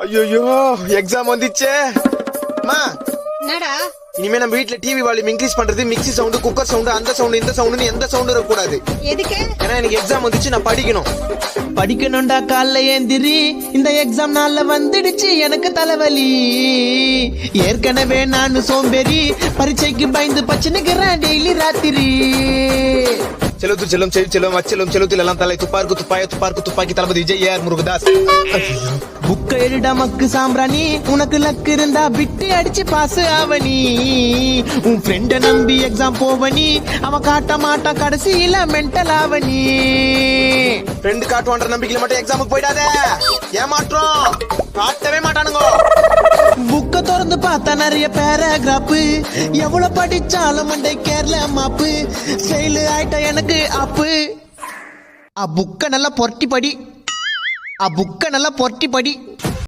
ஐயோ எக்ஸாம் வந்துச்சே. மா என்னடா இனிமே நம்ம வீட்ல டிவி வால்யூம் இன்க்ரீஸ் பண்றது மிக்ஸி சவுண்ட், குக்கர் சவுண்ட், அந்த சவுண்ட் இந்த சவுண்ட் எந்த சவுண்டும் இருக்க கூடாது. எதுக்கு? ஏன்னா எனக்கு எக்ஸாம் வந்துச்சு, நான் படிக்கணும். படிக்கணும்டா காலைல ஏந்திரி, இந்த எக்ஸாம் நாள்ல வந்துடுச்சு எனக்கு தலைவலி. ஏற்கனவே நான் சோம்பேறி, பரீட்சைக்கு பயந்து பச்சுனுக்கிறேன் டெய்லி ராத்திரி. செலுத்து செல்லும் செல்லும் அச்செல்லும் செலுத்தில் எல்லாம் தலை துப்பாருக்கு துப்பாய துப்பாருக்கு துப்பாக்கி தளபதி விஜய் ஏஆர் முருகதாஸ். புக்க எழுடா மக்கு சாம்பிராணி, உனக்கு லக்கு இருந்தா விட்டு அடிச்சு பாஸ் ஆவனி. உன் ஃப்ரெண்ட நம்பி எக்ஸாம் போவனி, அவன் காட்ட மாட்டான் கடைசியில மென்டல் ஆவனி. ஃப்ரெண்ட் காட்டுவான்ற நம்பிக்கையில மட்டும் எக்ஸாமுக்கு போயிடாத, ஏமாற்றம் காட்டவே மாட்டானுங்க. புக்க திறந்து பார்த்தா நிறைய பேராகிராஃப், எவ்வளவு படிச்சாலும் மண்டை கேரள மாப்பு. செயலு ஆயிட்ட எனக்கு அப்பு. புக்க நல்லா பொரட்டி படி, புக்க நல்லா பொரட்டி படி.